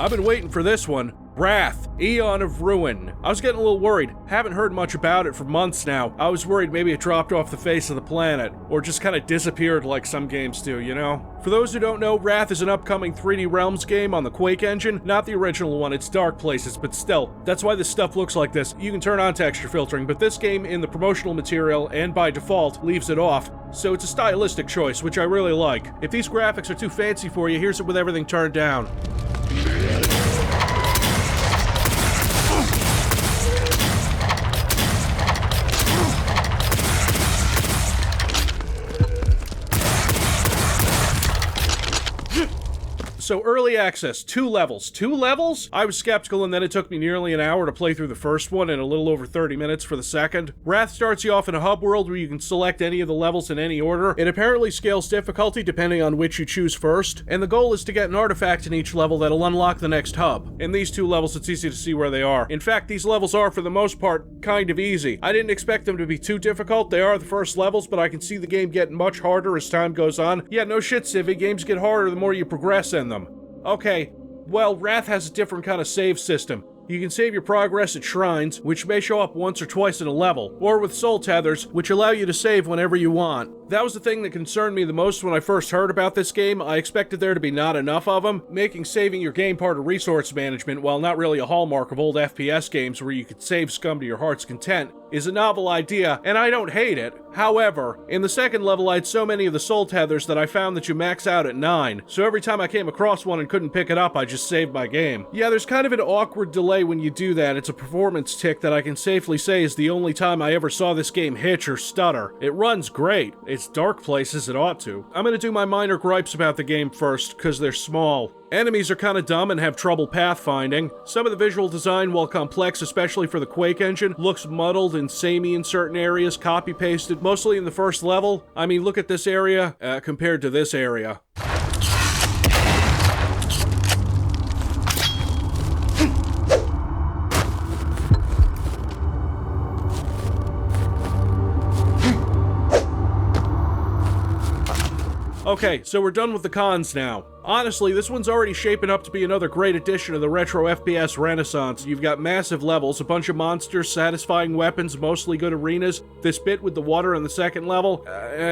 I've been waiting for this one. Wrath, Aeon of Ruin. I was getting a little worried. Haven't heard much about it for months now. I was worried maybe it dropped off the face of the planet, or just kind of disappeared like some games do, you know? For those who don't know, Wrath is an upcoming 3D Realms game on the Quake engine. Not the original one, it's Dark Places, but still. That's why this stuff looks like this. You can turn on texture filtering, but this game in the promotional material, and by default, leaves it off. So it's a stylistic choice, which I really like. If these graphics are too fancy for you, here's it with everything turned down. So early access, 2 levels. 2 levels? I was skeptical, and then it took me nearly an hour to play through the first one and a little over 30 minutes for the second. Wrath starts you off in a hub world where you can select any of the levels in any order. It apparently scales difficulty depending on which you choose first, and the goal is to get an artifact in each level that'll unlock the next hub. In these 2 levels, it's easy to see where they are. In fact, these levels are, for the most part, kind of easy. I didn't expect them to be too difficult. They are the first levels, but I can see the game getting much harder as time goes on. Yeah, no shit, Civvie. Games get harder the more you progress in them. Okay, well, Wrath has a different kind of save system. You can save your progress at shrines, which may show up once or twice in a level, or with soul tethers, which allow you to save whenever you want. That was the thing that concerned me the most when I first heard about this game. I expected there to be not enough of them, making saving your game part of resource management, while not really a hallmark of old FPS games where you could save scum to your heart's content, is a novel idea, and I don't hate it. However, in the second level I had so many of the soul tethers that I found that you max out at 9, so every time I came across one and couldn't pick it up, I just saved my game. Yeah, there's kind of an awkward delay when you do that. It's a performance tick that I can safely say is the only time I ever saw this game hitch or stutter. It runs great. It's Dark Places, it ought to. I'm gonna do my minor gripes about the game first, because they're small. Enemies are kinda dumb and have trouble pathfinding. Some of the visual design, while complex, especially for the Quake engine, looks muddled and samey in certain areas, copy-pasted, mostly in the first level. I mean, look at this area, compared to this area. Okay, so we're done with the cons now. Honestly, this one's already shaping up to be another great addition to the retro FPS renaissance. You've got massive levels, a bunch of monsters, satisfying weapons, mostly good arenas. This bit with the water in the second level,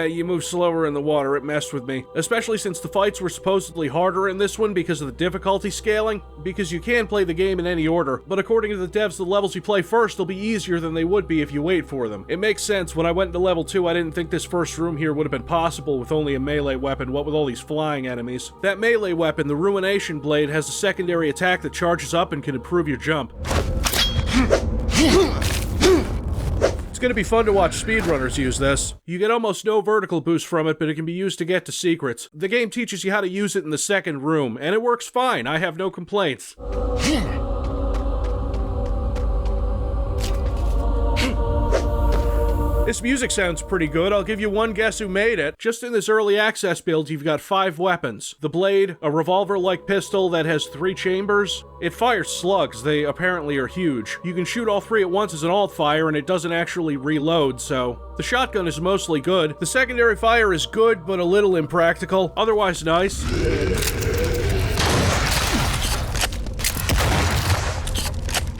you move slower in the water, it messed with me. Especially since the fights were supposedly harder in this one because of the difficulty scaling, because you can play the game in any order, but according to the devs, the levels you play first will be easier than they would be if you wait for them. It makes sense. When I went into level 2, I didn't think this first room here would have been possible with only a melee weapon, what with all these flying enemies. That melee weapon, the Ruination Blade, has a secondary attack that charges up and can improve your jump. It's gonna be fun to watch speedrunners use this. You get almost no vertical boost from it, but it can be used to get to secrets. The game teaches you how to use it in the second room, and it works fine. I have no complaints. This music sounds pretty good. I'll give you one guess who made it. Just in this early access build, you've got 5 weapons. The blade, a revolver-like pistol that has 3 chambers. It fires slugs. They apparently are huge. You can shoot all 3 at once as an alt-fire, and it doesn't actually reload, so... The shotgun is mostly good. The secondary fire is good, but a little impractical. Otherwise nice.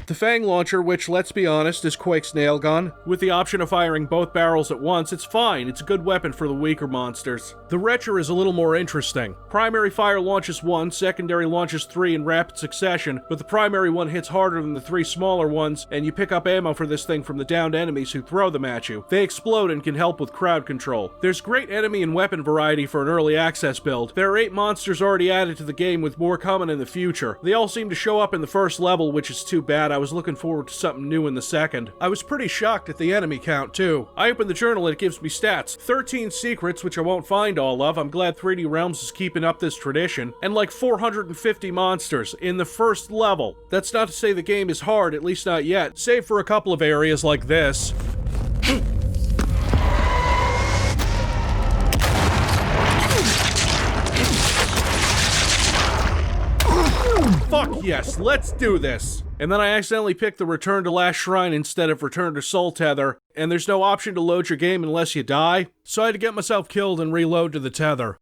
The Fang Launcher, which, let's be honest, is Quake's nail gun. With the option of firing both barrels at once, it's fine. It's a good weapon for the weaker monsters. The Retcher is a little more interesting. Primary fire launches 1, secondary launches 3 in rapid succession, but the primary one hits harder than the 3 smaller ones, and you pick up ammo for this thing from the downed enemies who throw them at you. They explode and can help with crowd control. There's great enemy and weapon variety for an early access build. There are 8 monsters already added to the game, with more coming in the future. They all seem to show up in the first level, which is too bad. I was looking forward to something new in the second. I was pretty shocked at the enemy count, too. I opened the journal and it gives me stats. 13 secrets, which I won't find all of. I'm glad 3D Realms is keeping up this tradition. And like 450 monsters in the first level. That's not to say the game is hard, at least not yet, save for a couple of areas like this. Fuck yes, let's do this! And then I accidentally picked the Return to Last Shrine instead of Return to Soul Tether, and there's no option to load your game unless you die, so I had to get myself killed and reload to the tether.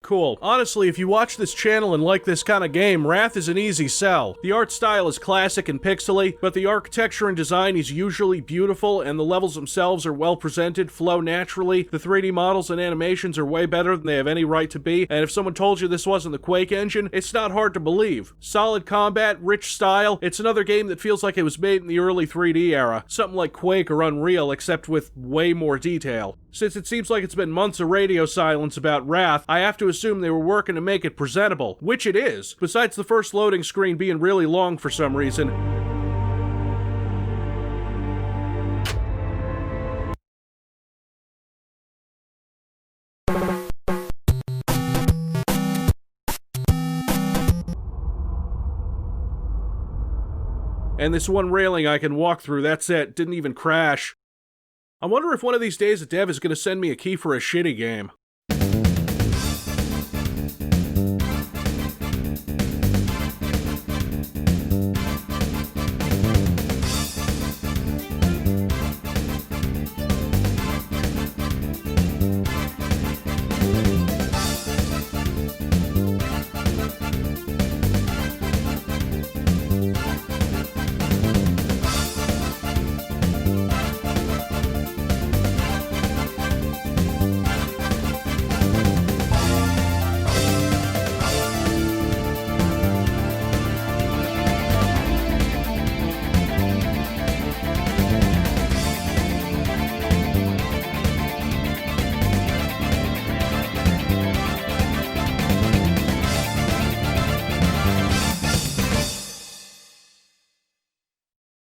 Cool. Honestly, if you watch this channel and like this kind of game, Wrath is an easy sell. The art style is classic and pixely, but the architecture and design is usually beautiful, and the levels themselves are well presented, flow naturally. The 3D models and animations are way better than they have any right to be, and if someone told you this wasn't the Quake engine, it's not hard to believe. Solid combat, rich style, it's another game that feels like it was made in the early 3D era. Something like Quake or Unreal, except with way more detail. Since it seems like it's been months of radio silence about Wrath, I have to assume they were working to make it presentable, which it is, besides the first loading screen being really long for some reason. And this one railing I can walk through, that's it, didn't even crash. I wonder if one of these days a dev is going to send me a key for a shitty game.